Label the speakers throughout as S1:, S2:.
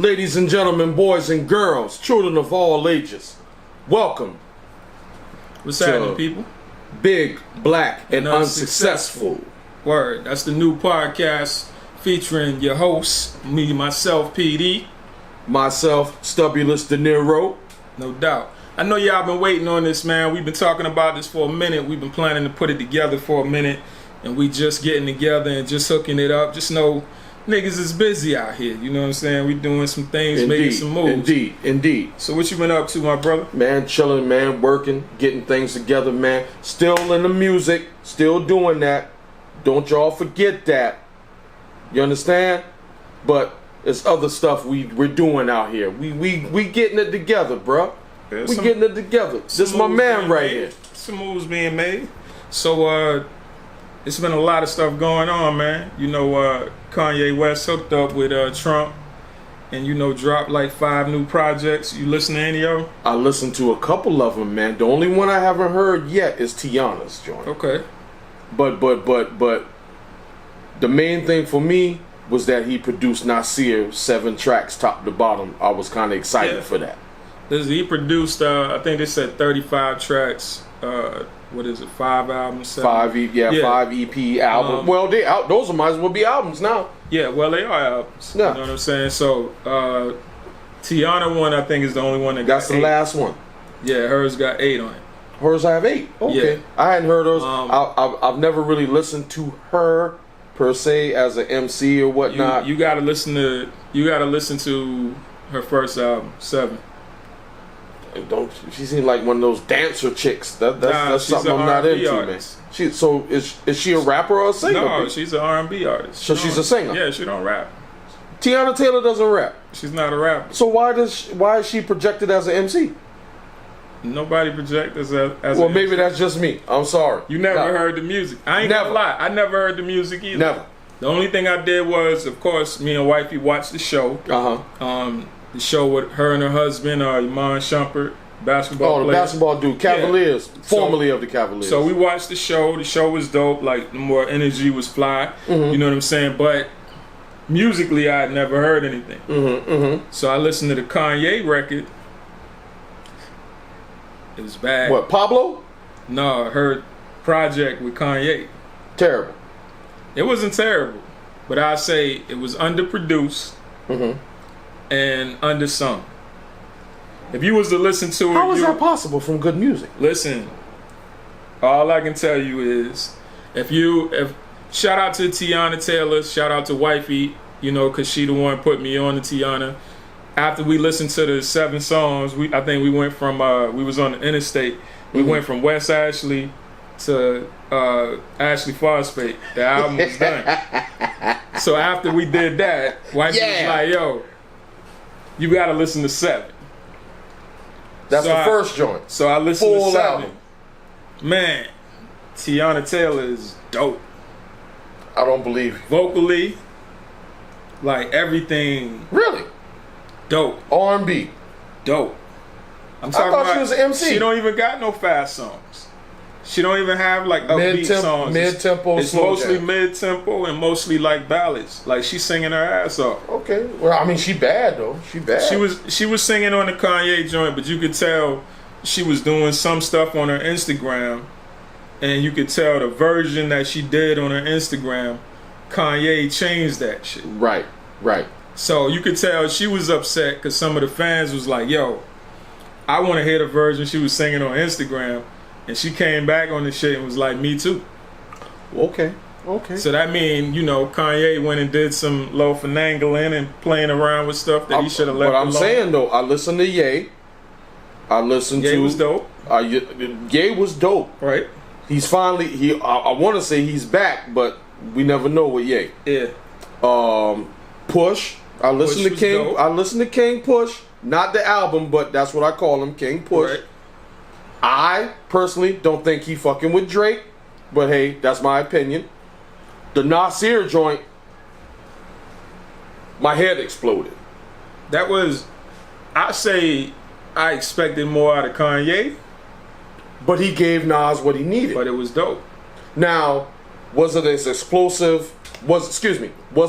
S1: Ladies and gentlemen, boys and girls, children of all ages, welcome.
S2: What's happening, people?
S1: Big, Black, and Unsuccessful.
S2: Word. That's the new podcast featuring your hosts, me, myself, PD.
S1: Myself, Stubulous De Niro.
S2: No doubt. I know y'all been waiting on this, man. We've been talking about this for a minute. We've been planning to put it together for a minute. And we just getting together and just hooking it up. Just know niggas is busy out here. You know what I'm saying? We doing some things, making some moves.
S1: Indeed.
S2: So what you been up to, my brother?
S1: Man, chilling, man, working, getting things together, man. Still in the music, still doing that. Don't y'all forget that. You understand? But it's other stuff we're doing out here. We getting it together, bruh.
S2: Yeah,
S1: we getting it together. This my man right here.
S2: Some moves being made. So it's been a lot of stuff going on, man. You know, Kanye West hooked up with Trump and, you know, dropped like 5 new projects. You listen to any of them?
S1: I listened to a couple of them, man. The only one I haven't heard yet is Tiana's joint.
S2: Okay.
S1: But the main thing for me was that he produced Nasir 7 tracks top to bottom. I was kind of excited for that.
S2: He produced, I think they said 35 tracks. What is it? 5 albums? 7? 5
S1: EP albums. Well, those might as well be albums now.
S2: Yeah, well, they are albums.
S1: Yeah.
S2: You know what I'm saying? So, Tiana one, I think, is the only one that got
S1: That's the
S2: 8.
S1: last one.
S2: Yeah, hers got 8 on it.
S1: Hers have 8. Okay.
S2: Yeah.
S1: I hadn't heard those. I've never really listened to her per se as an MC or whatnot.
S2: You gotta listen to her first album, 7.
S1: She seems like one of those dancer chicks. That's something I'm not into,
S2: artist.
S1: man. So is she a rapper or a singer?
S2: No, she's an R&B artist.
S1: So she's a singer.
S2: Yeah, she don't rap.
S1: Tiana Taylor doesn't rap.
S2: She's not a rapper.
S1: So why is she projected as an MC?
S2: Nobody projects as
S1: well, maybe that's just me. I'm sorry.
S2: You never heard the music. I ain't gonna lie. I never heard the music either.
S1: Never.
S2: The only thing I did was, of course, me and wifey watched the show. The show with her and her husband, Iman Shumpert, basketball player.
S1: Basketball dude, Cavaliers, formerly of the Cavaliers.
S2: So we watched the show. The show was dope. Like, the more energy was fly. You know what I'm saying? But musically, I had never heard anything. So I listened to the Kanye record. It was bad.
S1: What, Pablo?
S2: No, her project with Kanye.
S1: Terrible.
S2: It wasn't terrible, but I'd say it was underproduced and undersung. If you was to listen to it,
S1: how is that possible from good music?
S2: Listen, all I can tell you is, if shout out to Tiana Taylor, shout out to wifey, you know, cause she the one put me on to Tiana. After we listened to the 7 songs, I think we went from we was on the interstate. We went from West Ashley to Ashley Phosphate. The album was done. So after we did that, wifey was like, "Yo, you gotta listen to 7."
S1: That's the first joint.
S2: So I listened to 7.
S1: Album.
S2: Man, Tiana Taylor is dope.
S1: I don't believe you.
S2: Vocally, like everything.
S1: Really?
S2: Dope.
S1: R&B.
S2: Dope.
S1: I thought she was an MC.
S2: She don't even got no fast songs. She don't even have like upbeat songs.
S1: Mid-tempo.
S2: It's mostly mid-tempo and mostly like ballads. Like, she's singing her ass off.
S1: Okay. Well, I mean, she bad though. She bad.
S2: She was singing on the Kanye joint, but you could tell she was doing some stuff on her Instagram, and you could tell the version that she did on her Instagram, Kanye changed that shit.
S1: Right.
S2: So you could tell she was upset because some of the fans was like, "Yo, I want to hear the version she was singing on Instagram," and she came back on the shit and was like, "Me too."
S1: Okay.
S2: So that mean, you know, Kanye went and did some low finagling and playing around with stuff that he should have left alone.
S1: But I'm saying though, I listened to Ye. Ye
S2: was dope.
S1: Ye was dope.
S2: Right.
S1: He's finally I want to say he's back, but we never know with Ye.
S2: Yeah.
S1: Push. I listened to King.
S2: Dope.
S1: I listened to King Push. Not the album, but that's what I call him, King Push.
S2: Right.
S1: I personally don't think he fucking with Drake, but hey, that's my opinion. The Nasir joint, my head exploded.
S2: That was, I say, I expected more out of Kanye,
S1: but he gave Nas what he needed.
S2: But it was dope.
S1: Now, was it as explosive? Was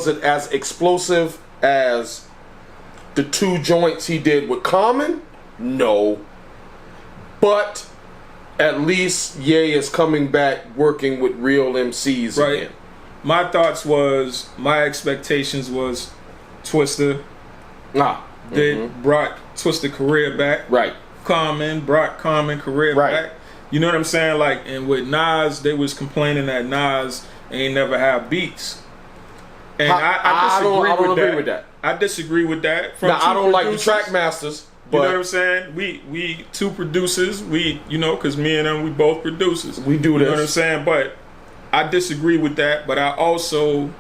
S1: it as explosive as the 2 joints he did with Common? No. But at least Ye is coming back working with real MCs
S2: Right.
S1: again.
S2: My expectations was Twista brought Twista career back.
S1: Right.
S2: Common brought Common career back. You know what I'm saying? Like, and with Nas, they was complaining that Nas ain't never have beats. And I don't agree with that. I disagree with that.
S1: Now, I don't like the track masters. But
S2: you know what I'm saying? We 2 producers. Because me and them, we both producers.
S1: We do this.
S2: You know what I'm saying? But I disagree with that. But I also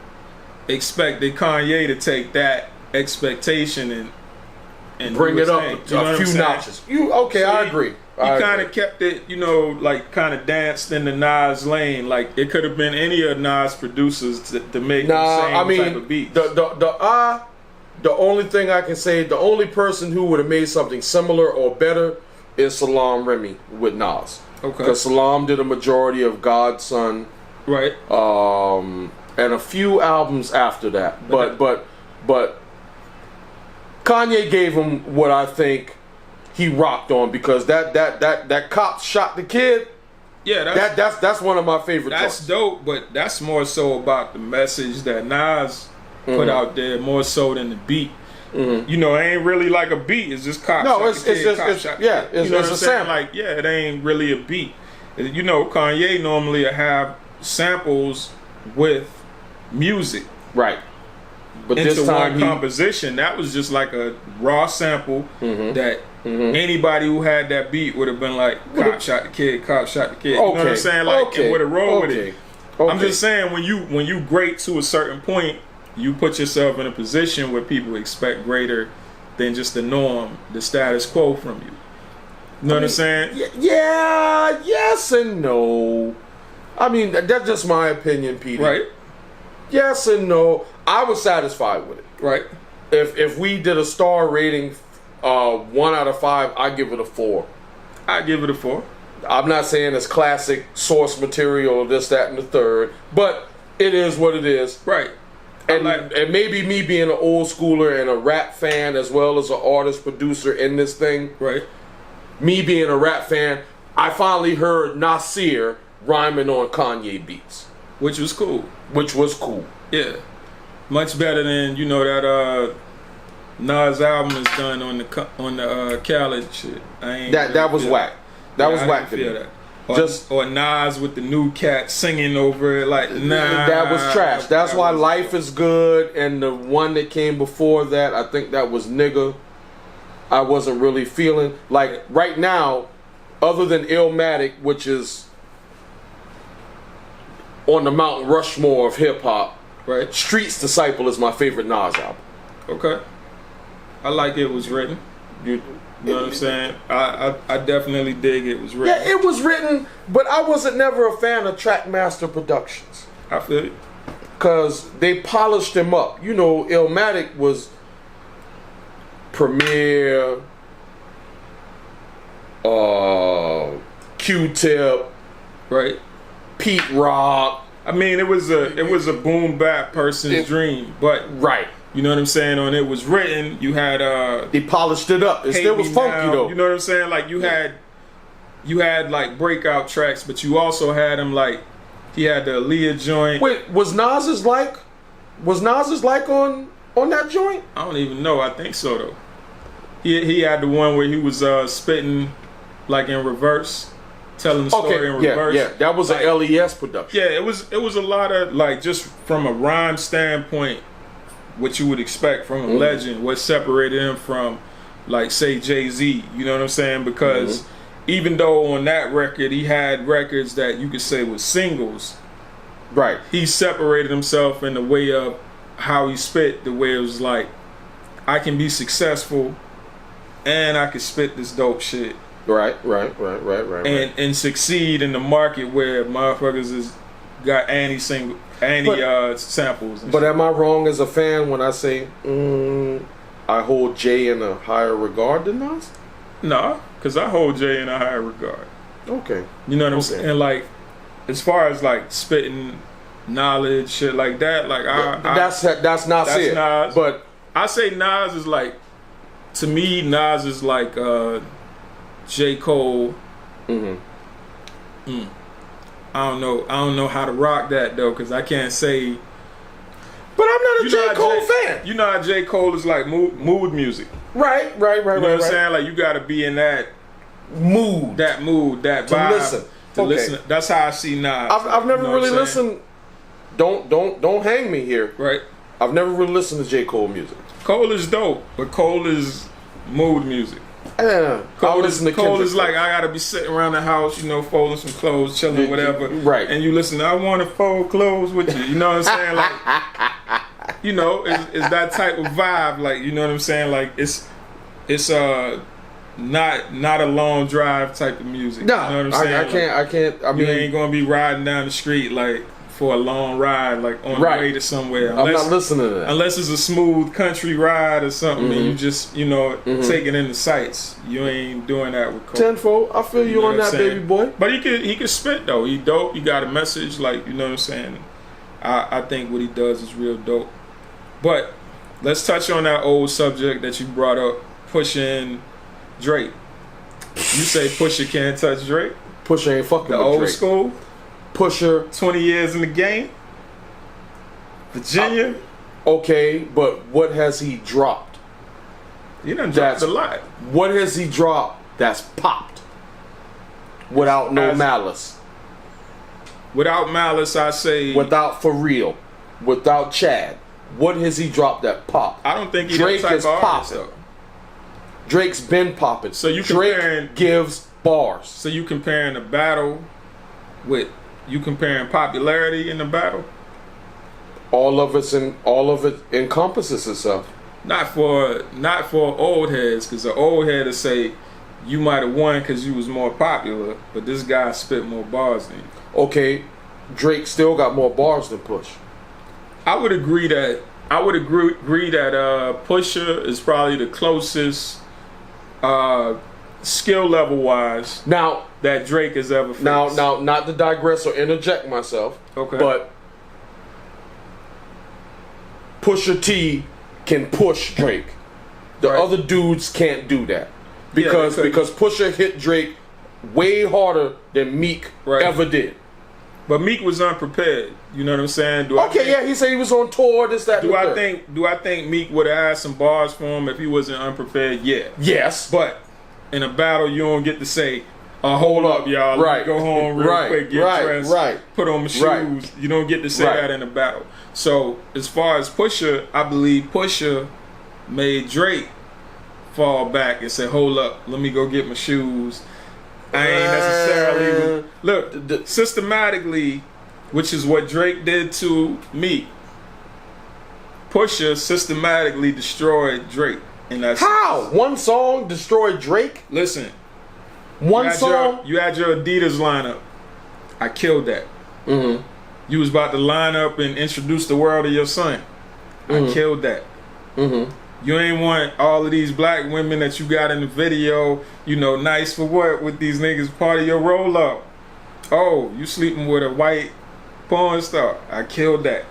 S2: expected Kanye to take that expectation and
S1: bring it up a few notches. I agree.
S2: He kind of kept it, like kind of danced in the Nas lane. Like it could have been any of Nas producers to make the same type of beats.
S1: The only thing I can say, the only person who would have made something similar or better is Salam Remy with Nas.
S2: Okay.
S1: Because Salam did a majority of Godson.
S2: Right.
S1: And a few albums after that. But Kanye gave him what I think he rocked on, because that cop shot the kid.
S2: Yeah,
S1: that's one of my favorite.
S2: That's
S1: songs.
S2: dope, but that's more so about the message that Nas put out there, more so than the beat. It ain't really like a beat. It's just cop.
S1: No,
S2: it's just
S1: it's a sample.
S2: Like, yeah, it ain't really a beat. Kanye normally have samples with music,
S1: right? But
S2: into
S1: this time
S2: one composition, that was just like a raw sample that anybody who had that beat would have been like, cop shot the kid, cop shot the kid. You know what I'm saying? Like, and would have rolled with it. I'm just saying, when you great to a certain point, you put yourself in a position where people expect greater than just the norm, the status quo from you. You know what I'm saying?
S1: Yeah, yes and no. I mean, that's just my opinion, Peter.
S2: Right.
S1: Yes and no. I was satisfied with it.
S2: Right.
S1: If we did a star rating, 1 out of 5, I give it a 4.
S2: I give it a 4.
S1: I'm not saying it's classic source material or this, that, and the third, but it is what it is.
S2: Right.
S1: And maybe me being an old schooler and a rap fan as well as an artist producer in this thing.
S2: Right.
S1: Me being a rap fan, I finally heard Nasir rhyming on Kanye beats,
S2: which was cool.
S1: Yeah.
S2: Much better than that Nas album is done on the Khaled shit.
S1: That was whack. That was whack to me.
S2: Or Nas with the new cat singing over it, like, nah.
S1: That was trash. That's why Life is Good, and the one that came before that, I think that was Nigga. I wasn't really feeling like right now, other than Illmatic, which is on the Mount Rushmore of hip hop.
S2: Right.
S1: Street's Disciple is my favorite Nas album.
S2: Okay. I like It Was Written. You know what I'm saying? I definitely dig It Was Written.
S1: Yeah, it was written, but I wasn't never a fan of Trackmaster Productions.
S2: I feel it.
S1: Because they polished him up. Illmatic was Premier, Q-Tip,
S2: right?
S1: Pete Rock.
S2: I mean, it was a boom bap person's dream, but
S1: right.
S2: You know what I'm saying? On It Was Written, you had
S1: they polished it up. It still was funky though.
S2: You know what I'm saying? Like you had like breakout tracks, but you also had him like he had the Aaliyah joint.
S1: Wait, was Nas's like on that joint?
S2: I don't even know. I think so though. He had the one where he was spitting like in reverse, telling the story in reverse.
S1: Yeah, that was like, an LES production.
S2: Yeah, it was a lot of like just from a rhyme standpoint, what you would expect from a legend, what separated him from like say Jay-Z, you know what I'm saying? Because even though on that record he had records that you could say was singles,
S1: right? He
S2: separated himself in the way of how he spit, the way it was like, I can be successful and I can spit this dope shit.
S1: Right.
S2: And succeed in the market where motherfuckers is got samples.
S1: But am I wrong as a fan when I say I hold Jay in a higher regard than Nas?
S2: No, because I hold Jay in a higher regard.
S1: Okay.
S2: You know what I'm saying? And like, as far as like spitting knowledge, shit like that, like that's
S1: Nas.
S2: But I say Nas is like to me, Nas is like J. Cole.
S1: Mm-hmm.
S2: I don't know how to rock that though, because I can't say.
S1: But I'm not a J. Cole fan.
S2: You know how J. Cole is like mood music.
S1: Right.
S2: You know what I'm saying? Like you got to be in that
S1: mood,
S2: that
S1: to
S2: vibe
S1: listen.
S2: To listen. That's how I see Nas.
S1: I've never really listened. Don't hang me here.
S2: Right.
S1: I've never really listened to J. Cole music.
S2: Cole is dope, but Cole is mood music.
S1: Cole is
S2: like, I gotta be sitting around the house, you know, folding some clothes, chilling, whatever.
S1: Right.
S2: And you listen, I want to fold clothes with you. You know what I'm saying? Like, you know, it's that type of vibe. Like, you know what I'm saying? Like, it's not a long drive type of music.
S1: No,
S2: you know what I'm saying?
S1: I can't. I mean,
S2: you ain't gonna be riding down the street like for a long ride, like on the way to somewhere.
S1: I'm not listening to that.
S2: Unless it's a smooth country ride or something, and you just, you know, taking in the sights. You ain't doing that with Cole.
S1: Tenfold. I feel you on that, baby boy.
S2: But he could spit though. He dope. He got a message, like, you know what I'm saying. I think what he does is real dope. But let's touch on that old subject that you brought up, pushing Drake. You say Pusha can't touch Drake?
S1: Pusha ain't fucking
S2: the
S1: with
S2: old
S1: Drake.
S2: School?
S1: Pusha.
S2: 20 years in the game? Virginia?
S1: Okay, but what has he dropped?
S2: He done dropped a lot.
S1: What has he dropped that's popped? Without no malice.
S2: Without malice, I say.
S1: Without For Real. Without Chad. What has he dropped that popped?
S2: I don't think he's
S1: Drake
S2: that type
S1: is
S2: of artist,
S1: popping. Drake's been popping.
S2: So you
S1: Drake gives bars.
S2: So you comparing the battle with comparing popularity in the battle?
S1: All of it encompasses itself.
S2: Not for old heads, because the old head will say you might have won because you was more popular, but this guy spit more bars than you.
S1: Okay, Drake still got more bars than Push.
S2: I would agree that Pusha is probably the closest skill level wise
S1: now
S2: that Drake has ever faced.
S1: Now, not to digress or interject myself,
S2: okay,
S1: but Pusha T can push Drake. The other dudes can't do that because Pusha hit Drake way harder than Meek ever did.
S2: But Meek was unprepared. You know what I'm saying?
S1: He said he was on tour. This, that.
S2: Do I think Meek would have had some bars for him if he wasn't unprepared? Yeah.
S1: Yes.
S2: But in a battle, you don't get to say, hold up, y'all. Let me go home real quick, get dressed, put on my shoes. You don't get to say that in a battle. So as far as Pusha, I believe Pusha made Drake fall back and say, hold up, let me go get my shoes. I ain't necessarily look systematically, which is what Drake did to me. Pusha systematically destroyed Drake in that
S1: How?
S2: sense.
S1: One song destroyed Drake?
S2: Listen,
S1: one song.
S2: You had your Adidas lineup. I killed that.
S1: Mm-hmm.
S2: You was about to line up and introduce the world to your son. I killed that.
S1: Mm-hmm.
S2: You ain't want all of these black women that you got in the video, you know, nice for what with these niggas, part of your roll up. Oh, you sleeping with a white porn star. I killed that.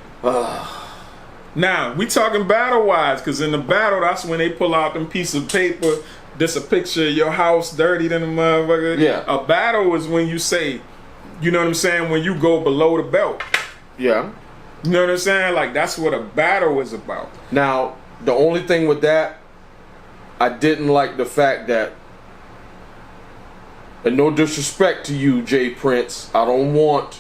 S2: Now, we talking battle wise, because in the battle, that's when they pull out them piece of paper, this a picture of your house dirty than a motherfucker.
S1: Yeah.
S2: A battle is when you say, you know what I'm saying, when you go below the belt.
S1: Yeah.
S2: You know what I'm saying? Like, that's what a battle is about.
S1: Now, the only thing with that, I didn't like the fact that, and no disrespect to you, Jay Prince, I don't want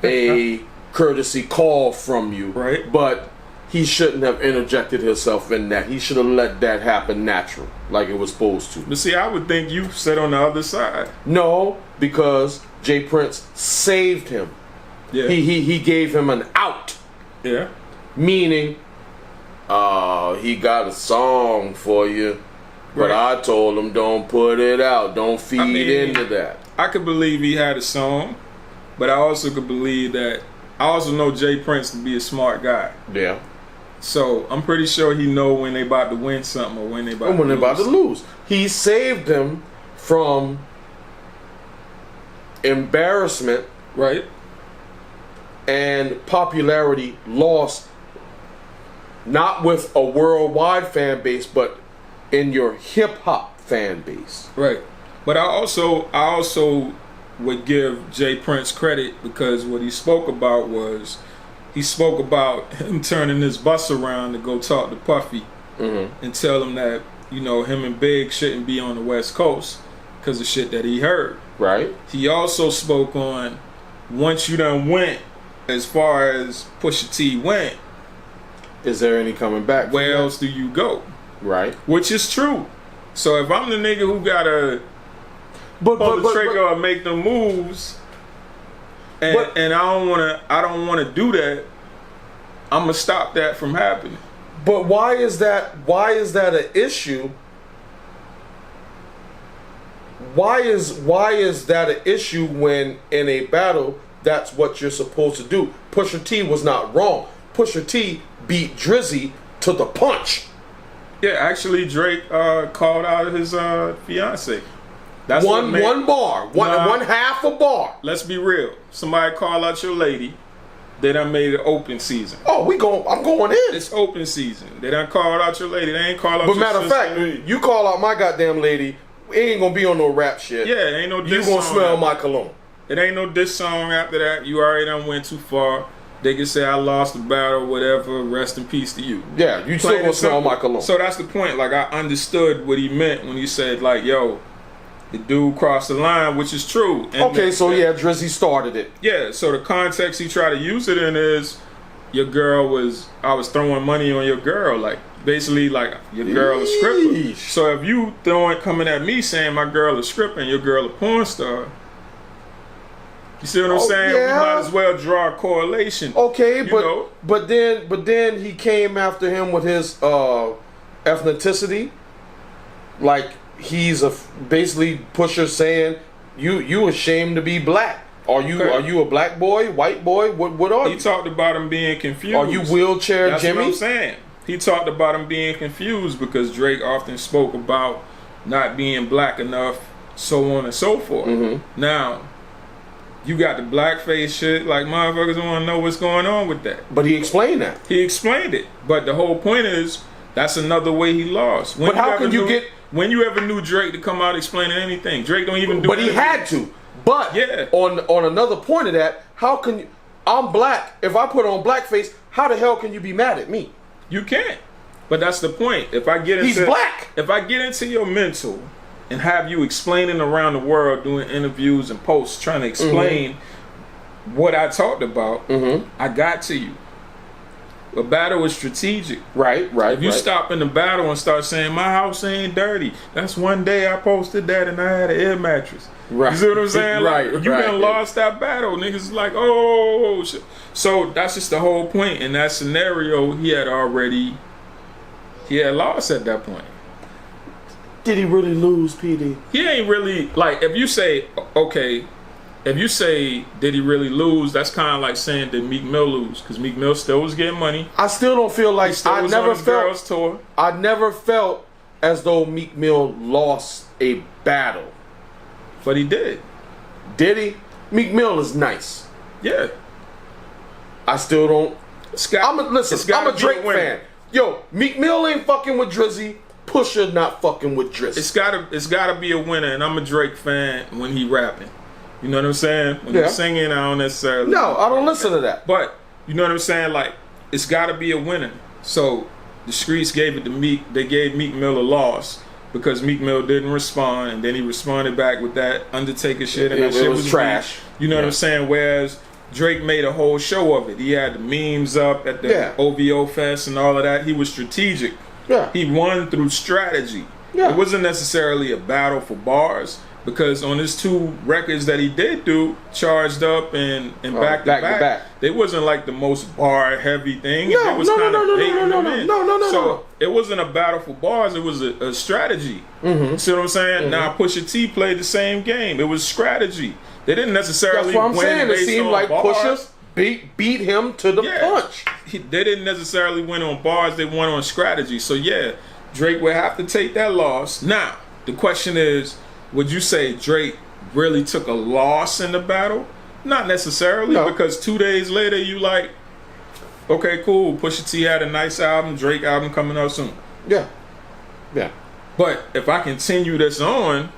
S1: a courtesy call from you.
S2: Right.
S1: But he shouldn't have interjected himself in that. He should have let that happen natural, like it was supposed to.
S2: But see, I would think you sit on the other side.
S1: No, because Jay Prince saved him.
S2: Yeah.
S1: He gave him an out.
S2: Yeah.
S1: Meaning, he got a song for you, but I told him don't put it out, don't feed into that.
S2: I could believe he had a song, but I also could believe that, I also know Jay Prince to be a smart guy.
S1: Yeah.
S2: So I'm pretty sure he know when they about to win something or when they about to
S1: lose. He saved him from embarrassment,
S2: right,
S1: and popularity loss. Not with a worldwide fan base, but in your hip hop fan base.
S2: Right. But I also would give Jay Prince credit because what he spoke about was he spoke about him turning his bus around to go talk to Puffy and tell him that, you know, him and Big shouldn't be on the West Coast because of shit that he heard.
S1: Right.
S2: He also spoke on once you done went as far as Pusha T went,
S1: is there any coming back?
S2: Where else do you go?
S1: Right.
S2: Which is true. So if I'm the nigga who gotta pull the trigger or make the moves, and I don't wanna do that, I'm gonna stop that from happening.
S1: But why is that an issue? Why is that an issue when in a battle that's what you're supposed to do? Pusha T was not wrong. Pusha T beat Drizzy to the punch.
S2: Yeah, actually Drake called out his fiance. That's
S1: one bar, one half a bar.
S2: Let's be real. Somebody call out your lady. They done made it open season.
S1: Oh, I'm going in.
S2: It's open season. They done called out your lady. They ain't called out
S1: but
S2: your
S1: matter of fact, you call out my goddamn lady, it ain't gonna be on no rap shit.
S2: Yeah, it ain't no diss
S1: you gonna
S2: song
S1: smell my cologne.
S2: It ain't no diss song after that. You already done went too far. They can say I lost the battle, whatever. Rest in peace to you.
S1: Yeah, you still gonna smell my cologne.
S2: So that's the point. Like I understood what he meant when he said like, yo, the dude crossed the line, which is true. And
S1: okay, so yeah, Drizzy started it.
S2: Yeah, so the context he tried to use it in is I was throwing money on your girl, like basically like your girl is scripting. So if you coming at me saying my girl is scripting, your girl a porn star, you see what I'm saying?
S1: Yeah.
S2: We might as well draw a correlation.
S1: Okay, but then he came after him with his ethnicity, like he's basically Pusha saying you ashamed to be black. Are you a black boy, white boy? What are you?
S2: He talked about him being confused.
S1: Are you wheelchair
S2: That's
S1: Jimmy?
S2: What I'm saying. He talked about him being confused because Drake often spoke about not being black enough, so on and so forth. Now, you got the blackface shit, like motherfuckers want to know what's going on with that.
S1: But he explained that.
S2: He explained it. But the whole point is, that's another way he lost.
S1: But how can you get...
S2: When you ever knew Drake to come out explaining anything? Drake don't even do
S1: But he had to. But
S2: yeah.
S1: on another point of that, how can you... I'm black. If I put on blackface, how the hell can you be mad at me?
S2: You can't. But that's the point. If I get into...
S1: He's black.
S2: If I get into your mental and have you explaining around the world, doing interviews and posts, trying to explain what I talked about, I got to you. A battle is strategic.
S1: Right.
S2: If you stop in the battle and start saying, my house ain't dirty, that's one day I posted that and I had an air mattress.
S1: Right.
S2: You see what I'm saying?
S1: Right.
S2: Like, you done lost that battle. Niggas is like, oh, shit. So that's just the whole point. In that scenario, he had lost at that point.
S1: Did he really lose, PD?
S2: He ain't really, like, if you say, did he really lose? That's kind of like saying, did Meek Mill lose? Because Meek Mill still was getting money.
S1: I still don't feel like I never felt as though Meek Mill lost a battle.
S2: But he did.
S1: Did he? Meek Mill is nice.
S2: Yeah.
S1: I still don't. I'm a Drake fan. Yo, Meek Mill ain't fucking with Drizzy. Pusha not fucking with Drizzy.
S2: It's gotta be a winner, and I'm a Drake fan when he rapping. You know what I'm saying? When he's singing, I don't necessarily...
S1: No, I don't listen to that.
S2: But, you know what I'm saying? Like, it's gotta be a winner. So, the streets gave it to Meek. They gave Meek Mill a loss because Meek Mill didn't respond, and then he responded back with that Undertaker shit, and that shit was
S1: trash.
S2: You know what I'm saying? Whereas Drake made a whole show of it. He had the memes up at the OVO Fest and all of that. He was strategic.
S1: Yeah.
S2: He won through strategy.
S1: Yeah.
S2: It wasn't necessarily a battle for bars because on his 2 records that he did do, Charged Up and Back to Back, they wasn't like the most bar heavy thing.
S1: No.
S2: So it wasn't a battle for bars. It was a strategy. See what I'm saying? Now Pusha T played the same game. It was strategy. They didn't necessarily.
S1: That's what I'm
S2: win
S1: saying. It seemed like
S2: bars.
S1: Pusha beat him to the punch.
S2: They didn't necessarily win on bars. They won on strategy. So yeah, Drake would have to take that loss. Now the question is, would you say Drake really took a loss in the battle? Not necessarily, because 2 days later you like, okay, cool. Pusha T had a nice album. Drake album coming out soon.
S1: Yeah.
S2: But if I continue this on,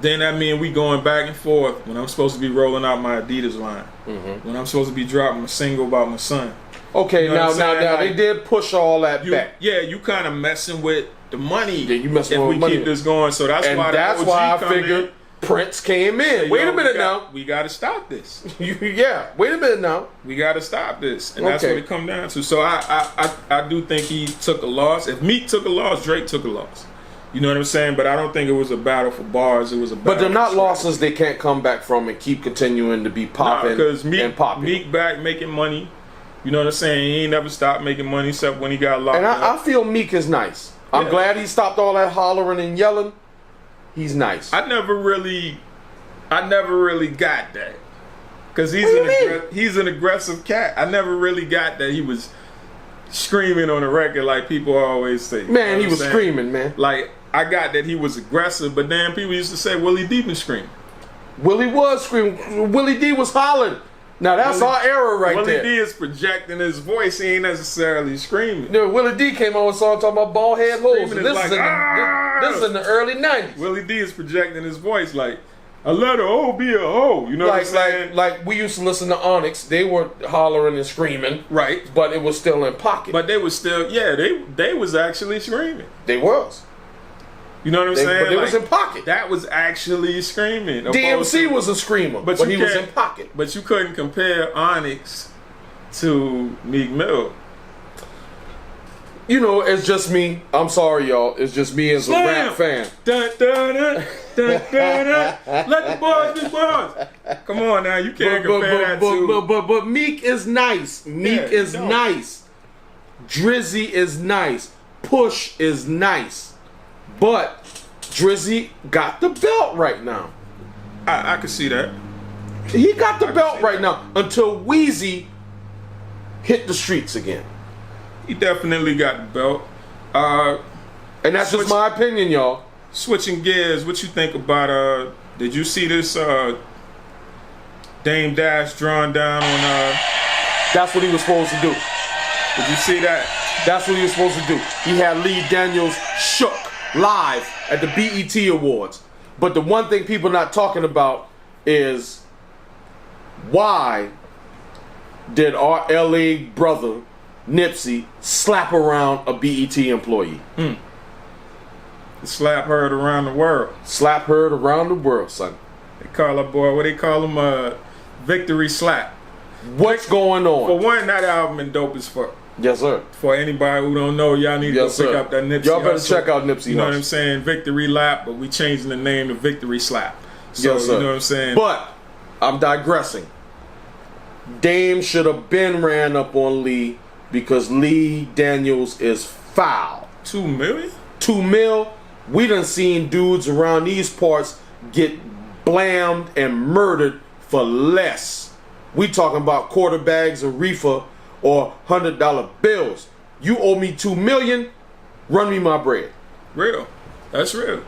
S2: then that means we going back and forth when I'm supposed to be rolling out my Adidas line. When I'm supposed to be dropping a single about my son.
S1: Okay,
S2: You know what I'm saying?
S1: now, they did push all that back.
S2: Yeah, you kind of messing with the money.
S1: Yeah, you messing
S2: if
S1: with
S2: we
S1: money.
S2: keep this going. So that's
S1: And
S2: why
S1: that's
S2: the OG
S1: why I
S2: come
S1: figured
S2: in.
S1: Prince came in. Wait a minute now.
S2: We got to stop this.
S1: Yeah, wait a minute now.
S2: We got to stop this, and that's
S1: Okay.
S2: what it come down to. So I do think he took a loss. If Meek took a loss, Drake took a loss. You know what I'm saying? But I don't think it was a battle for bars. It was a battle.
S1: But they're not
S2: for
S1: losses they can't come back from and keep continuing to be popping
S2: because
S1: and popular.
S2: Meek back making money. You know what I'm saying? He ain't never stopped making money except when he got locked
S1: And I
S2: up.
S1: feel Meek is nice. I'm
S2: Yeah.
S1: glad he stopped all that hollering and yelling. He's nice.
S2: I never really got that because
S1: What do you mean?
S2: he's an aggressive cat. I never really got that he was screaming on the record like people always say.
S1: Man,
S2: You know
S1: he
S2: what
S1: was
S2: I'm saying?
S1: screaming, man.
S2: Like I got that he was aggressive, but then people used to say Willie D been screaming.
S1: Willie was screaming. Willie D was hollering. Now that's
S2: Willie-
S1: our era right
S2: Willie
S1: there.
S2: D is projecting his voice. He ain't necessarily screaming.
S1: You know, Willie D came on with a song talking about bald head holes.
S2: Screaming
S1: And
S2: is
S1: this,
S2: like,
S1: is this is in the early 90s.
S2: Willie D is projecting his voice like, I let a hoe be a hoe. You know what I'm saying?
S1: Like we used to listen to Onyx. They were hollering and screaming,
S2: Right.
S1: but it was still in pocket.
S2: But they was still, they was actually screaming.
S1: They was.
S2: You know what I'm saying?
S1: But they was
S2: Like,
S1: in pocket.
S2: that was actually screaming.
S1: DMC was a screamer, but he was in pocket.
S2: But you couldn't compare Onyx to Meek Mill.
S1: You know, it's just me. I'm sorry, y'all. It's just me as a
S2: Slam!
S1: rap fan.
S2: Dun, dun, dun, dun, dun, dun. Let the boys be boys. Come on now, you can't compare that to.
S1: But Meek is nice. Meek
S2: Yeah,
S1: is
S2: you don't.
S1: nice. Drizzy is nice. Push is nice. But Drizzy got the belt right now.
S2: I can see that.
S1: He got the
S2: can
S1: belt
S2: see
S1: right
S2: that.
S1: now until Wheezy hit the streets again.
S2: He definitely got the belt.
S1: And that's just my opinion, y'all.
S2: Switching gears, what you think about did you see this damedash drawn down on
S1: That's what he was supposed to do.
S2: did you see that?
S1: That's what he was supposed to do. He had Leedaniels shook live at the BET Awards. But the one thing people not talking about is why did our LA brother Nipsey slap around a BET employee?
S2: The slap heard around the world.
S1: Slap heard around the world, son.
S2: They call that boy, what they call him, victory slap.
S1: What's going
S2: For
S1: on?
S2: one, that album is dope as fuck.
S1: Yes, sir.
S2: For anybody who don't know, y'all need
S1: Yes,
S2: to go pick
S1: sir.
S2: up that Nipsey
S1: Y'all better
S2: Hustle.
S1: check out Nipsey
S2: You know what
S1: Hustle.
S2: I'm saying? Victory lap, but we changing the name to Victory Slap. So,
S1: Yes, sir.
S2: you know what I'm saying?
S1: But I'm digressing. Dame should have been ran up on Lee because Lee Daniels is foul.
S2: 2 million?
S1: 2 mil. We done seen dudes around these parts get blammed and murdered for less. We talking about quarter bags of reefer or $100 bills. You owe me 2 million. Run me my bread.
S2: Real. That's real.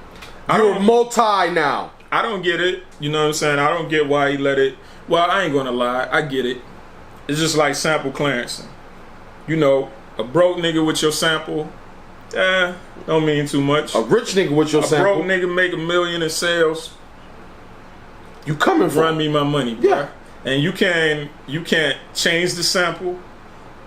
S1: You're multi now.
S2: I don't get it. You know what I'm saying? I don't get why he let it. Well, I ain't gonna lie. I get it. It's just like sample clearancing. You know, a broke nigga with your sample, don't mean too much.
S1: A rich nigga with your
S2: A
S1: sample.
S2: broke nigga make $1 million in sales.
S1: You coming from?
S2: Run me my money, bro.
S1: Yeah.
S2: And you can't change the sample.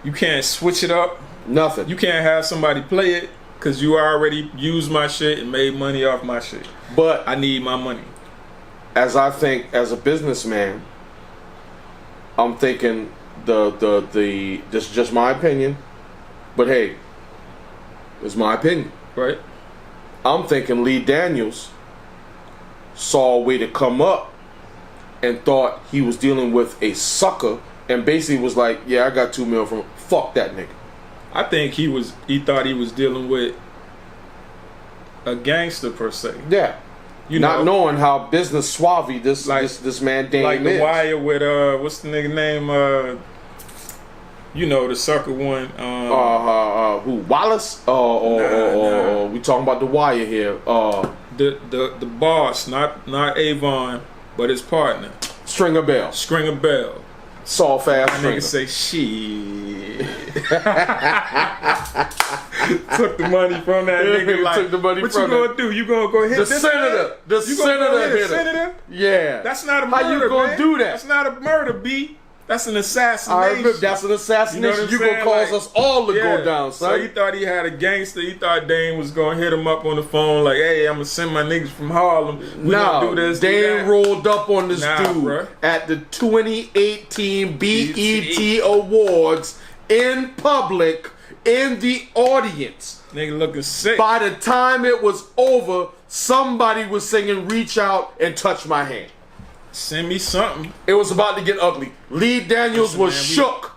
S2: You can't switch it up.
S1: Nothing.
S2: You can't have somebody play it because you already used my shit and made money off my shit.
S1: But
S2: I need my money.
S1: as I think, as a businessman, I'm thinking this is just my opinion, but hey, it's my opinion.
S2: Right?
S1: I'm thinking Lee Daniels saw a way to come up and thought he was dealing with a sucker and basically was like, yeah, I got 2 mil from fuck that nigga.
S2: I think he thought he was dealing with a gangster per se.
S1: Yeah.
S2: You
S1: Not
S2: know,
S1: knowing how business suave this man Dame
S2: like the
S1: is.
S2: Wire with what's the nigga name? You know, the sucker one.
S1: Who, Wallace? Or we talking about the Wire here.
S2: The boss, not Avon, but his partner,
S1: Stringer Bell.
S2: Stringer Bell.
S1: Soft ass
S2: Nigga
S1: Stringer.
S2: say shit. took the money from that nigga. Like,
S1: took the money
S2: what
S1: from
S2: you gonna do? You gonna go hit
S1: the
S2: this
S1: senator?
S2: man?
S1: The
S2: You gonna
S1: senator
S2: go hit
S1: hit
S2: a
S1: him.
S2: senator?
S1: Yeah.
S2: That's not a murder.
S1: How you gonna
S2: man.
S1: do that?
S2: That's not a murder, B. That's an assassination.
S1: I remember that's an assassination. You gonna cause us all to go down, son.
S2: So he thought he had a gangster. He thought Dame was gonna hit him up on the phone like, "Hey, I'm gonna send my niggas from Harlem. We gonna do this."
S1: Dame rolled up on this dude
S2: bruh.
S1: at the 2018 BET Awards in public in the audience.
S2: Nigga looking sick.
S1: By the time it was over, somebody was singing "Reach Out and Touch My Hand."
S2: Send me something.
S1: It was about to get ugly. Leedaniels was shook.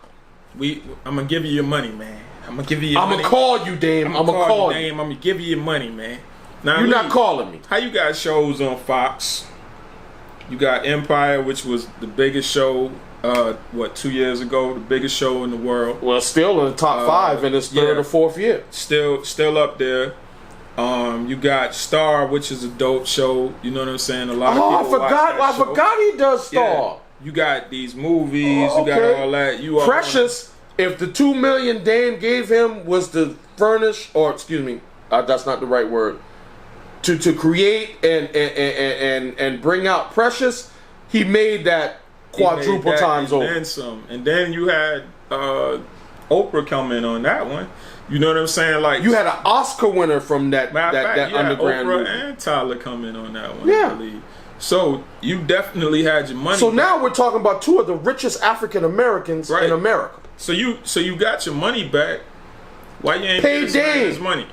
S2: I'm gonna give you your money, man. I'm gonna give you your money.
S1: I'm gonna call you, Dame. I'm gonna call you.
S2: Dame. I'm gonna give you your money, man. Now,
S1: You're not calling me.
S2: How you got shows on Fox? You got Empire, which was the biggest show, 2 years ago, the biggest show in the world.
S1: Well, still in the top 5 in its third or fourth year.
S2: Still up there. You got Star, which is a dope show. You know what I'm saying? A lot of people
S1: I forgot he does Star.
S2: Yeah. You got these movies. You got all that. You
S1: Precious. If the $2 million Dame gave him was to furnish, or excuse me, that's not the right word, to create and bring out Precious, he made that quadruple times over.
S2: And some. And then you had Oprah come in on that one. You know what I'm saying? Like,
S1: you had an Oscar winner from that
S2: fact,
S1: underground
S2: Oprah
S1: movie.
S2: and Tyler come in on that one.
S1: Yeah.
S2: I believe. So you definitely had your money.
S1: So now we're talking about 2 of the richest African Americans in America.
S2: So you got your money back. Why you ain't
S1: pay
S2: giving this man his money?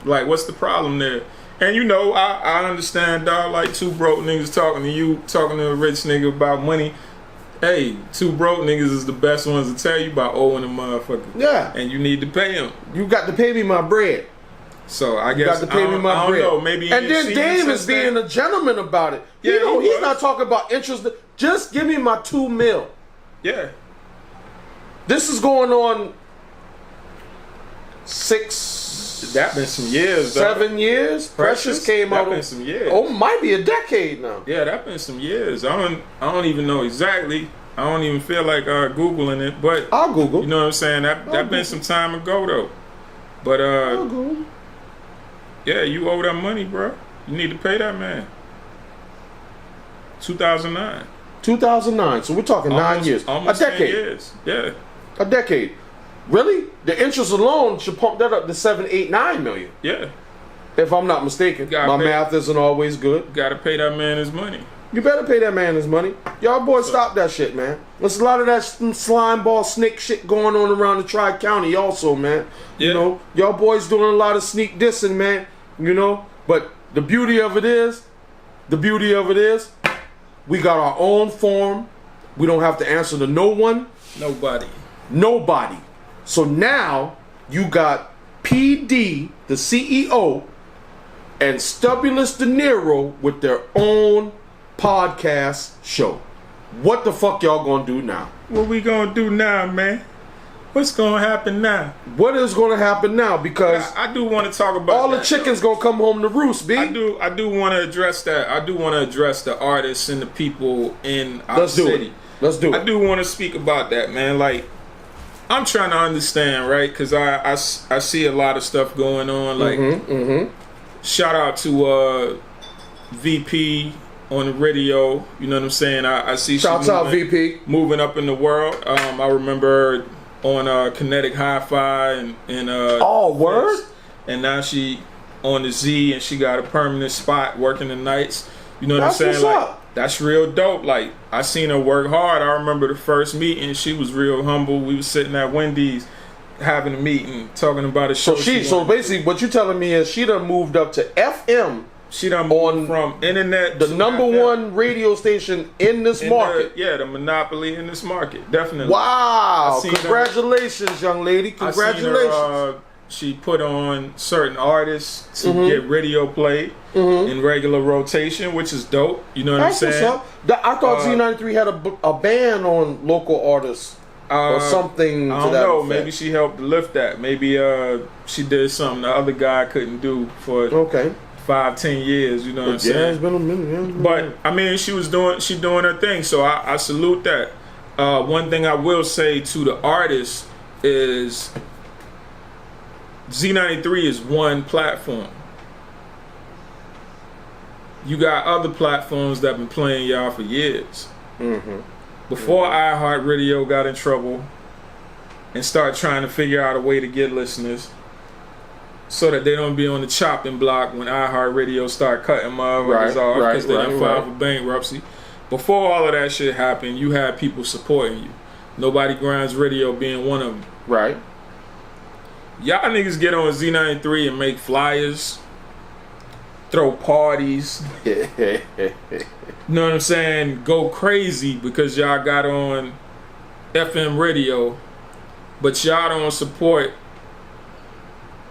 S2: Like, what's the problem there? And you know, I understand, dog. Like, 2 broke niggas talking to you, talking to a rich nigga about money. Hey, 2 broke niggas is the best ones to tell you about owing a motherfucker.
S1: Yeah.
S2: And you need to pay him.
S1: You got to pay me my bread.
S2: So I guess
S1: you got to pay me my bread.
S2: I don't know, maybe.
S1: And then Dame is being a gentleman about it.
S2: Yeah,
S1: you know, he's not talking about interest. Just give me my $2 million.
S2: Yeah.
S1: This is going on 6.
S2: That been some years,
S1: 7 years. Precious came out.
S2: That been some years.
S1: Oh, might be a decade now.
S2: Yeah, that been some years. I don't even know exactly. I don't even feel like googling it, but
S1: I'll Google.
S2: You know what I'm saying? That been some time ago though. But
S1: I'll Google.
S2: Yeah, you owe that money, bro. You need to pay that man. 2009.
S1: 2009. So we're talking 9 years.
S2: Almost
S1: a decade.
S2: 10 years. Yeah.
S1: A decade. Really? The interest alone should pump that up to 7, 8, 9 million.
S2: Yeah.
S1: If I'm not mistaken. My math isn't always good.
S2: Gotta pay that man his money.
S1: You better pay that man his money. Y'all boys stop that shit, man. There's a lot of that slime ball snake shit going on around the Tri-County also, man.
S2: Yeah.
S1: You know, y'all boys doing a lot of sneak dissing, man. You know, but the beauty of it is, we got our own form. We don't have to answer to no one. Nobody. So now you got PD, the CEO, and Stubulous De Niro with their own podcast show. What the fuck y'all gonna do now?
S2: What we gonna do now, man? What's gonna happen now?
S1: What is gonna happen now? Because
S2: I do want to talk about
S1: all the chickens gonna come home to roost, B.
S2: I do want to address that. I do want to address the artists and the people in our city.
S1: Let's do it.
S2: I do want to speak about that, man. Like, I'm trying to understand, right? Because I see a lot of stuff going on. Like, shout out to VP on the radio. You know what I'm saying? I see
S1: shouts out VP
S2: moving up in the world. I remember on Kinetic Hi-Fi and
S1: word.
S2: And now she on the Z and she got a permanent spot working the nights. You know what I'm saying? Like, that's real dope. Like, I seen her work hard. I remember the first meeting. She was real humble. We was sitting at Wendy's having a meeting, talking about a show.
S1: So basically, what you telling me is she done moved up to FM.
S2: She done moved from internet,
S1: the number one radio station in this market.
S2: The monopoly in this market, definitely.
S1: Wow! Congratulations, young lady. Congratulations.
S2: She put on certain artists to get radio play in regular rotation, which is dope. You know what I'm saying?
S1: I thought Z93 had a ban on local artists or something.
S2: I don't know. Maybe she helped lift that. Maybe she did something the other guy couldn't do for 5-10 years. You know what I'm saying?
S1: Yeah, it's been a minute.
S2: But I mean, she doing her thing. So I salute that. One thing I will say to the artists is, Z93 is one platform. You got other platforms that been playing y'all for years.
S1: Mm-hmm.
S2: Before iHeartRadio got in trouble and start trying to figure out a way to get listeners so that they don't be on the chopping block when iHeartRadio start cutting motherfuckers off because they done filed for bankruptcy. Before all of that shit happened, you had people supporting you. Nobody Grinds Radio being one of them.
S1: Right.
S2: Y'all niggas get on Z93 and make flyers, throw parties. You know what I'm saying? Go crazy because y'all got on FM radio, but y'all don't support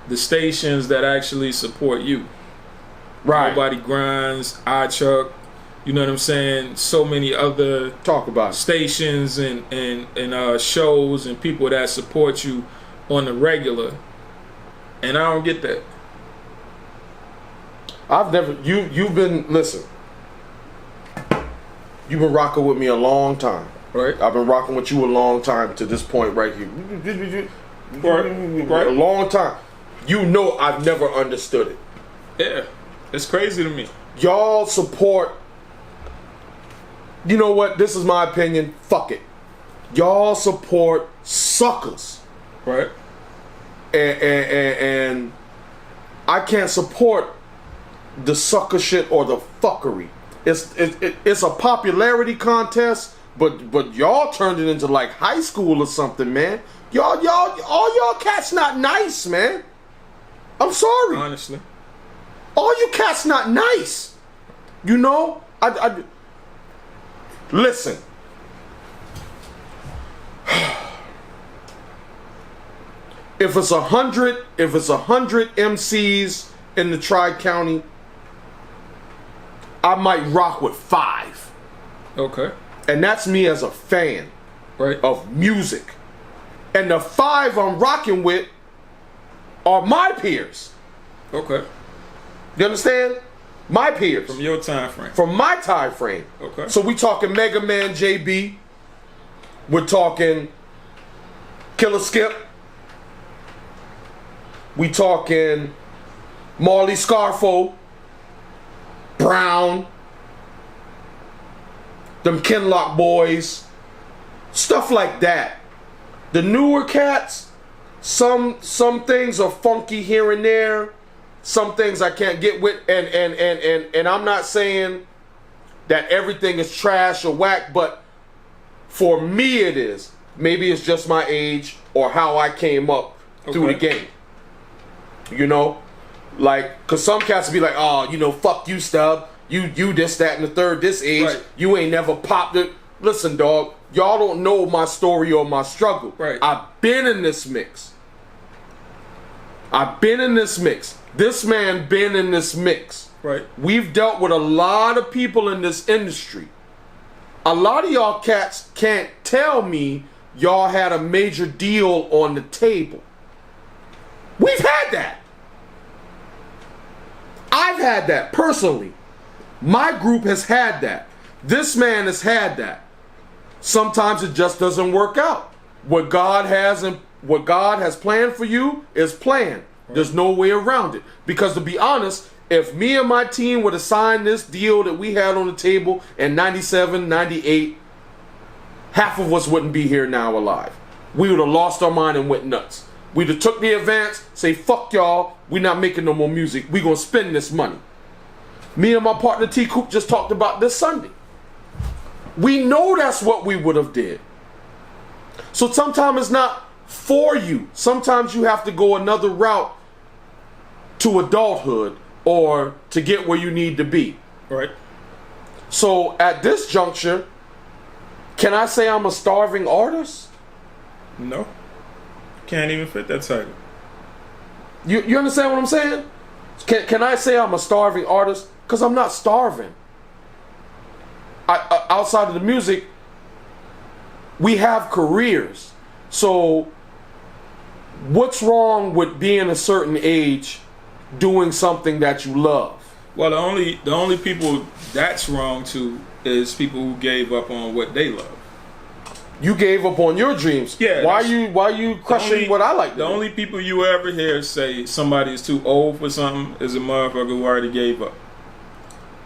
S2: the stations that actually support you.
S1: Right.
S2: Nobody Grinds, iChuck, you know what I'm saying? So many other
S1: talk about
S2: stations and shows and people that support you on the regular. And I don't get that.
S1: I've never you've been listen. You've been rocking with me a long time.
S2: Right.
S1: I've been rocking with you a long time to this point right here.
S2: Right.
S1: A long time. You know I've never understood it.
S2: Yeah. It's crazy to me.
S1: Y'all support. You know what? This is my opinion. Fuck it. Y'all support suckers.
S2: Right.
S1: And I can't support the sucker shit or the fuckery. It's a popularity contest, but y'all turned it into like high school or something, man. All y'all cats not nice, man. I'm sorry.
S2: Honestly.
S1: All you cats not nice. You know? I listen. If it's 100 MCs in the Tri-County, I might rock with 5.
S2: Okay.
S1: And that's me as a fan of music. And the 5 I'm rocking with are my peers.
S2: Okay.
S1: You understand? My peers.
S2: From your time frame.
S1: From my time frame.
S2: Okay.
S1: So we talking Mega Man JB. We're talking Killer Skip. We talking Marley Scarfo, Brown, them Kinlock boys, stuff like that. The newer cats, some things are funky here and there. Some things I can't get with, and I'm not saying that everything is trash or whack, but for me it is. Maybe it's just my age or how I came up through the game. You know, like, cause some cats be like, oh, you know, fuck you, Stub. You this, that, and the third. This age,
S2: Right.
S1: You ain't never popped it. Listen, dog, y'all don't know my story or my struggle.
S2: Right.
S1: I've been in this mix. This man been in this mix.
S2: Right.
S1: We've dealt with a lot of people in this industry. A lot of y'all cats can't tell me y'all had a major deal on the table. We've had that. I've had that personally. My group has had that. This man has had that. Sometimes it just doesn't work out. What God has planned for you is planned. There's no way around it. Because to be honest, if me and my team would have signed this deal that we had on the table in 97, 98, half of us wouldn't be here now alive. We would have lost our mind and went nuts. We'd have took the advance, say, fuck y'all, we not making no more music. We gonna spend this money. Me and my partner T Coop just talked about this Sunday. We know that's what we would have did. So sometimes it's not for you. Sometimes you have to go another route to adulthood or to get where you need to be.
S2: Right.
S1: So at this juncture, can I say I'm a starving artist?
S2: No. Can't even fit that title.
S1: You understand what I'm saying? Can I say I'm a starving artist? Because I'm not starving. Outside of the music, we have careers. So what's wrong with being a certain age doing something that you love?
S2: Well, the only people that's wrong to is people who gave up on what they love.
S1: You gave up on your dreams.
S2: Yeah.
S1: Why you crushing what I like to
S2: The
S1: do?
S2: only people you ever hear say somebody is too old for something is a motherfucker who already gave up.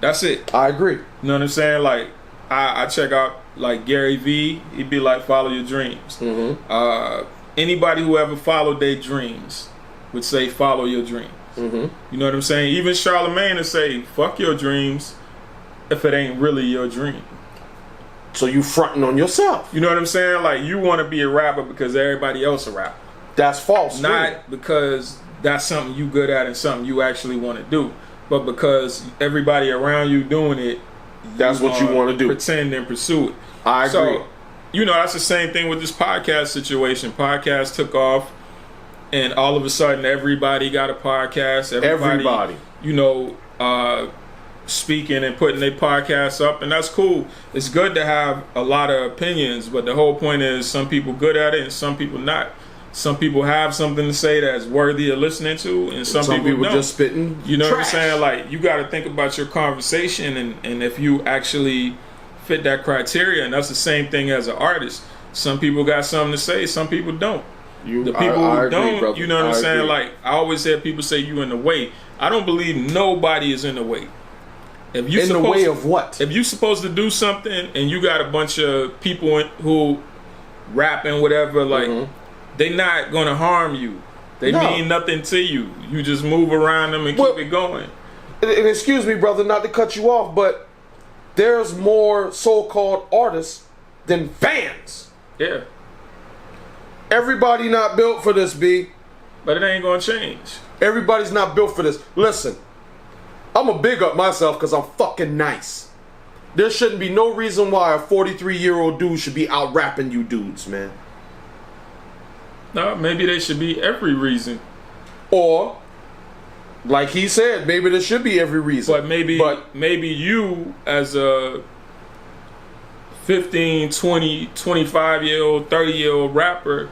S2: That's it.
S1: I agree.
S2: You know what I'm saying? Like, I check out, like, Gary Vee. He'd be like, follow your dreams.
S1: Mm-hmm.
S2: Anybody who ever followed their dreams would say, follow your dreams.
S1: Mm-hmm.
S2: You know what I'm saying? Even Charlamagne would say, fuck your dreams if it ain't really your dream.
S1: So you fronting on yourself.
S2: You know what I'm saying? Like, you want to be a rapper because everybody else a rapper.
S1: That's false.
S2: Not because that's something you good at and something you actually want to do, but because everybody around you doing it,
S1: that's what you want to do.
S2: Pretend and pursue it.
S1: I agree.
S2: So, you know, that's the same thing with this podcast situation. Podcast took off, and all of a sudden, everybody got a podcast. Everybody. You know, speaking and putting their podcasts up, and that's cool. It's good to have a lot of opinions, but the whole point is some people good at it and some people not. Some people have something to say that's worthy of listening to, and some people don't.
S1: Just spitting.
S2: You know
S1: trash.
S2: what I'm saying? Like, you got to think about your conversation, and if you actually fit that criteria, and that's the same thing as an artist. Some people got something to say, some people don't. The people
S1: I
S2: who
S1: agree,
S2: don't,
S1: brother.
S2: you know what I'm saying?
S1: Agree.
S2: Like, I always hear people say you in the way. I don't believe nobody is in the way. If you
S1: in the way of what?
S2: If you're supposed to do something and you got a bunch of people who rap and whatever, like, they not gonna harm you. They mean nothing to you. You just move around them and keep it going.
S1: And excuse me, brother, not to cut you off, but there's more so-called artists than fans.
S2: Yeah.
S1: Everybody not built for this, B.
S2: But it ain't gonna change.
S1: Everybody's not built for this. Listen, I'm gonna big up myself because I'm fucking nice. There shouldn't be no reason why a 43-year-old dude should be out rapping you dudes, man.
S2: No, maybe there should be every reason.
S1: Or, like he said, maybe there should be every reason.
S2: But maybe you as a 15, 20, 25-year-old, 30-year-old rapper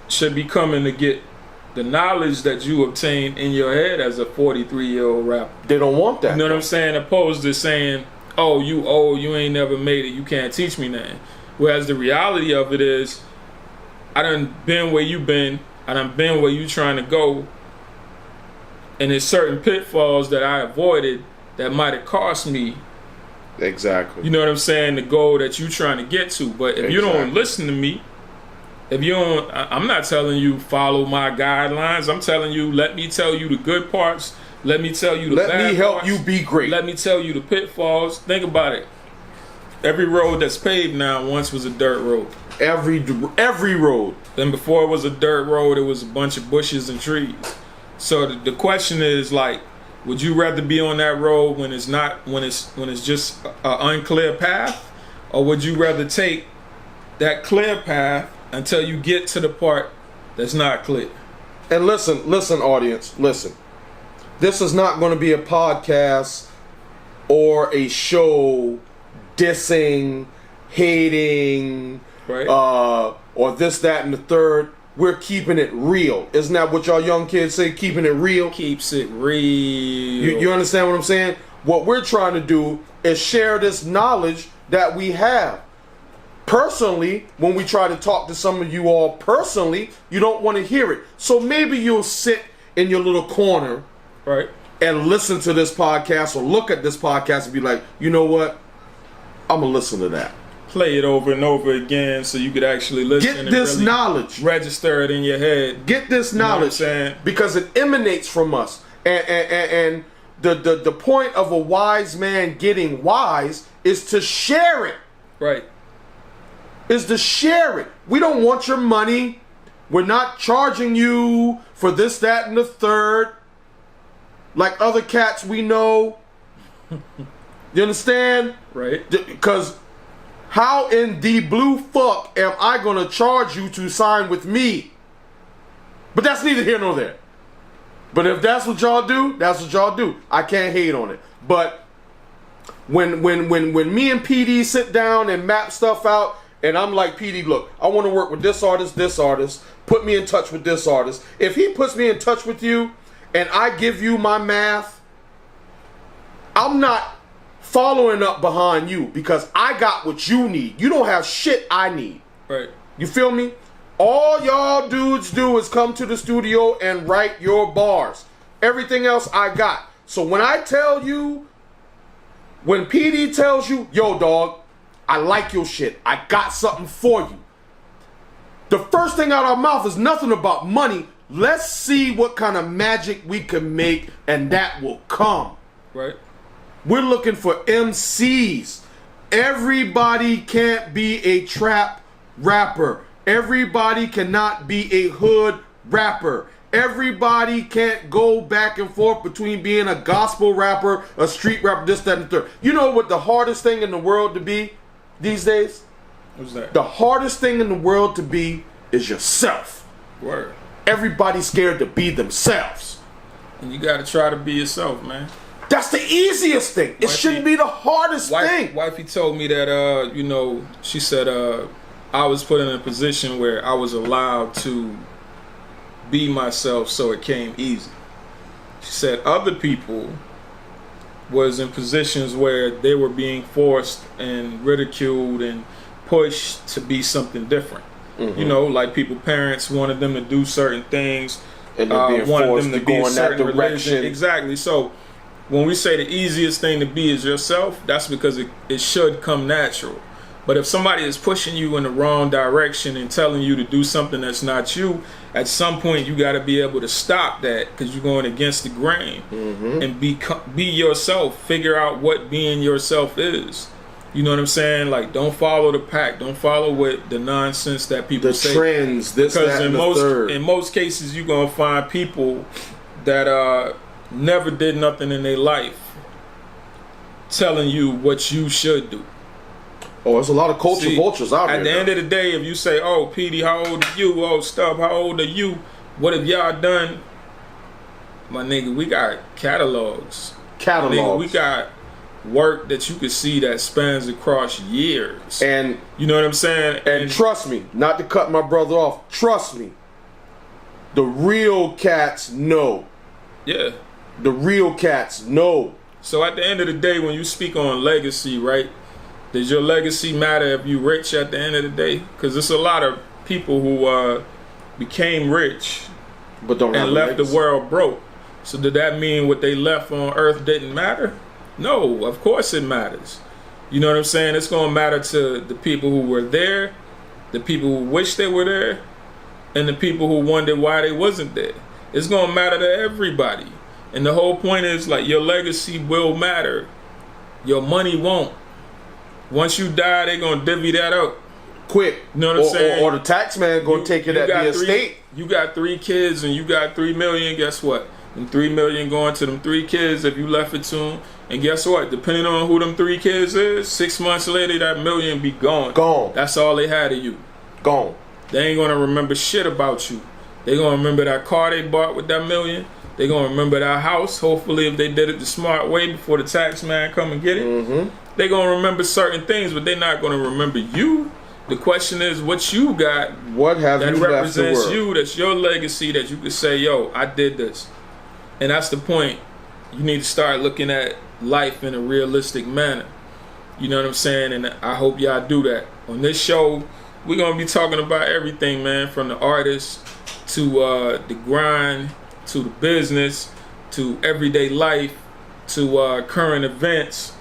S2: should be coming to get the knowledge that you obtained in your head as a 43-year-old rapper.
S1: They don't want that.
S2: You know what I'm saying? Opposed to saying, oh, you old, you ain't never made it, you can't teach me nothing. Whereas the reality of it is, I done been where you been, I done been where you trying to go, and there's certain pitfalls that I avoided that might have cost me.
S1: Exactly.
S2: You know what I'm saying? The goal that you trying to get to. But if you don't listen to me, if you don't, I'm not telling you follow my guidelines. I'm telling you, let me tell you the good parts. Let me tell you the bad parts.
S1: Let me help you be great.
S2: Let me tell you the pitfalls. Think about it. Every road that's paved now once was a dirt road.
S1: Every road.
S2: Then before it was a dirt road, it was a bunch of bushes and trees. So the question is, like, would you rather be on that road when it's not, when it's just an unclear path, or would you rather take that clear path until you get to the part that's not clear?
S1: And listen, audience, listen. This is not going to be a podcast or a show dissing, hating,
S2: right?
S1: Or this, that, and the third. We're keeping it real. Isn't that what y'all young kids say? Keeping it real?
S2: Keeps it real.
S1: You understand what I'm saying? What we're trying to do is share this knowledge that we have. Personally, when we try to talk to some of you all personally, you don't want to hear it. So maybe you'll sit in your little corner,
S2: right,
S1: and listen to this podcast or look at this podcast and be like, you know what? I'm going to listen to that.
S2: Play it over and over again so you could actually listen.
S1: Get this
S2: really
S1: knowledge.
S2: Register it in your head.
S1: Get this knowledge.
S2: You know what I'm saying?
S1: Because it emanates from us. And the point of a wise man getting wise is to share it.
S2: Right.
S1: Is to share it. We don't want your money. We're not charging you for this, that, and the third. Like other cats we know. You understand?
S2: Right.
S1: Because how in the blue fuck am I going to charge you to sign with me? But that's neither here nor there. But if that's what y'all do, that's what y'all do. I can't hate on it. But when me and PD sit down and map stuff out, and I'm like, PD, look, I want to work with this artist, put me in touch with this artist. If he puts me in touch with you and I give you my math, I'm not following up behind you because I got what you need. You don't have shit I need.
S2: Right.
S1: You feel me? All y'all dudes do is come to the studio and write your bars. Everything else I got. So when I tell you, when PD tells you, yo dog, I like your shit, I got something for you, the first thing out of our mouth is nothing about money. Let's see what kind of magic we can make, and that will come.
S2: Right.
S1: We're looking for MCs. Everybody can't be a trap rapper. Everybody cannot be a hood rapper. Everybody can't go back and forth between being a gospel rapper, a street rapper, this, that, and the third. You know what the hardest thing in the world to be these days?
S2: What's that?
S1: The hardest thing in the world to be is yourself.
S2: Word.
S1: Everybody's scared to be themselves.
S2: And you gotta try to be yourself, man.
S1: That's the easiest thing. It shouldn't be the hardest thing.
S2: Wifey told me that, you know, she said I was put in a position where I was allowed to be myself, so it came easy. She said other people was in positions where they were being forced and ridiculed and pushed to be something different. You know, like parents wanted them to do certain things,
S1: and they're being forced to go in that direction.
S2: Exactly. So when we say the easiest thing to be is yourself, that's because it should come natural. But if somebody is pushing you in the wrong direction and telling you to do something that's not you, at some point you got to be able to stop that, because you're going against the grain, and be yourself. Figure out what being yourself is. You know what I'm saying? Like, don't follow the pack. Don't follow what the nonsense that people say.
S1: The trends, this, that, and the third.
S2: In most cases, you're gonna find people that never did nothing in their life telling you what you should do.
S1: Oh, there's a lot of culture vultures out there.
S2: At the end of the day, if you say, "Oh, PD, how old are you? Oh, Stubb, how old are you? What have y'all done?" My nigga, we got catalogs. Nigga, we got work that you could see that spans across years.
S1: And
S2: you know what I'm saying?
S1: And trust me, not to cut my brother off, trust me, the real cats know.
S2: Yeah.
S1: The real cats know.
S2: So at the end of the day, when you speak on legacy, right, does your legacy matter if you rich at the end of the day? Because there's a lot of people who became rich
S1: but don't
S2: and left the world broke. So did that mean what they left on earth didn't matter? No, of course it matters. You know what I'm saying? It's going to matter to the people who were there, the people who wish they were there, and the people who wondered why they wasn't there. It's going to matter to everybody. And the whole point is, like, your legacy will matter. Your money won't. Once you die, they're going to divvy that up.
S1: Quick.
S2: You know what I'm saying?
S1: Or the tax man going to take it at the estate.
S2: You got 3 kids and you got $3 million. Guess what? Them $3 million going to them 3 kids if you left it to them. And guess what? Depending on who them 3 kids is, 6 months later, that $1 million be gone.
S1: Gone.
S2: That's all they had of you.
S1: Gone.
S2: They ain't going to remember shit about you. They going to remember that car they bought with that $1 million. They going to remember that house, hopefully, if they did it the smart way before the tax man come and get it. They going to remember certain things, but they're not going to remember you. The question is, what you got
S1: what have
S2: that
S1: you
S2: represents
S1: left the world?
S2: you, that's your legacy, that you could say, yo, I did this. And that's the point. You need to start looking at life in a realistic manner. You know what I'm saying? And I hope y'all do that. On this show, we're going to be talking about everything, man, from the artist to the grind, to the business, to everyday life, to current events.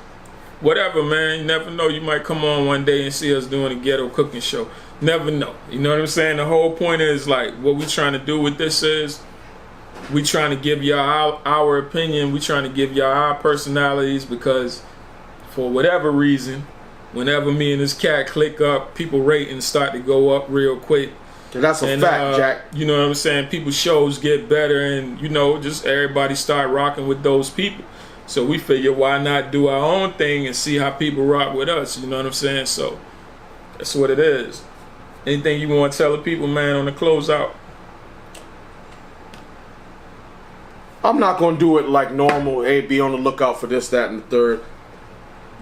S2: Whatever, man. You never know. You might come on one day and see us doing a ghetto cooking show. Never know. You know what I'm saying? The whole point is, like, what we trying to do with this is we trying to give y'all our opinion. We trying to give y'all our personalities, because for whatever reason, whenever me and this cat click up, people ratings start to go up real quick.
S1: That's a fact, Jack.
S2: You know what I'm saying? People's shows get better, and, you know, just everybody start rocking with those people. So we figure, why not do our own thing and see how people rock with us? You know what I'm saying? So that's what it is. Anything you want to tell the people, man, on the closeout?
S1: I'm not gonna do it like normal. Hey, be on the lookout for this, that, and the third.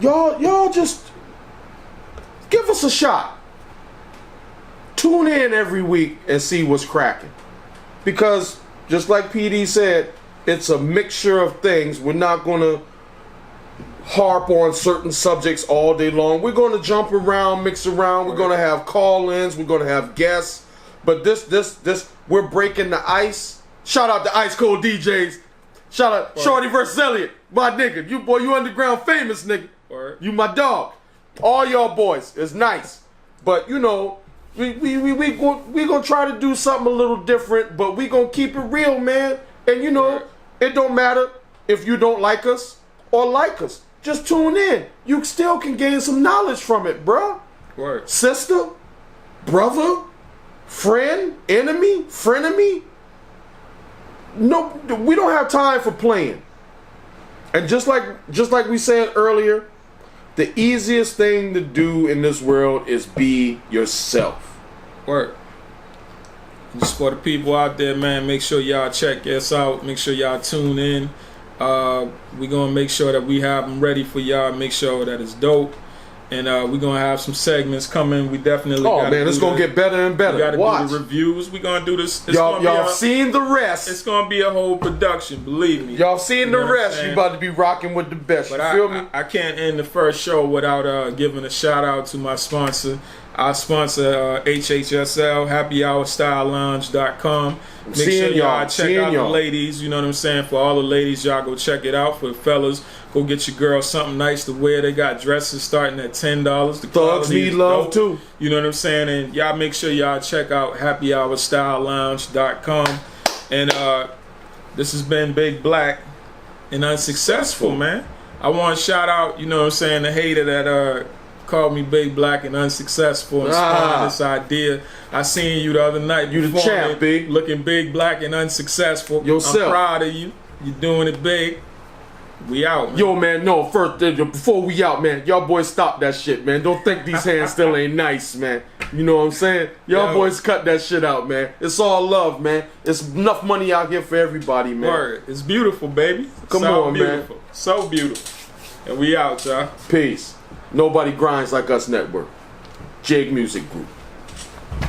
S1: Y'all just give us a shot. Tune in every week and see what's cracking. Because just like PD said, it's a mixture of things. We're not gonna harp on certain subjects all day long. We're going to jump around, mix around. We're going to have call-ins. We're going to have guests. But this, we're breaking the ice. Shout out to Ice Cold DJs. Shout out Shorty versus Elliot, my nigga. You underground famous nigga. You my dog. All y'all boys is nice. But you know, we gonna try to do something a little different, but we gonna keep it real, man. And you know, it don't matter if you don't like us or like us. Just tune in. You still can gain some knowledge from it, bruh. Sister, brother, friend, enemy, frenemy. No, we don't have time for playing. And just like we said earlier, the easiest thing to do in this world is be yourself.
S2: Just for the people out there, man, make sure y'all check us out. Make sure y'all tune in. We're going to make sure that we have them ready for y'all. Make sure that it's dope. And we're going to have some segments coming. We definitely
S1: it's going to get better and better.
S2: We got to do the reviews. We're going to do this.
S1: Y'all seen the rest.
S2: It's going to be a whole production, believe me.
S1: Y'all seen the rest. You about to be rocking with the best.
S2: But
S1: you feel me?
S2: I can't end the first show without giving a shout out to my sponsor. Our sponsor, HHSL, happyhourstylelounge.com. Make sure y'all check out the ladies, you know what I'm saying? For all the ladies, y'all go check it out. For the fellas, go get your girl something nice to wear. They got dresses starting at $10. The
S1: thugs need love too.
S2: You know what I'm saying? And y'all make sure y'all check out happyhourstylelounge.com. And this has been Big Black and Unsuccessful, man. I want to shout out, you know what I'm saying, the hater that called me Big Black and Unsuccessful and spawned this idea. I seen you the other night.
S1: You the champ, big.
S2: Looking big, black, and unsuccessful.
S1: Yourself.
S2: I'm proud of you. You're doing it big. We out, man.
S1: Yo, man, no, first, before we out, man, y'all boys stop that shit, man. Don't think these hands still ain't nice, man. You know what I'm saying? Y'all boys cut that shit out, man. It's all love, man. It's enough money out here for everybody, man.
S2: Word. It's beautiful, baby.
S1: Come on,
S2: beautiful. Man. So beautiful. And we out, y'all.
S1: Peace. Nobody Grinds Like Us Network. Jig Music Group.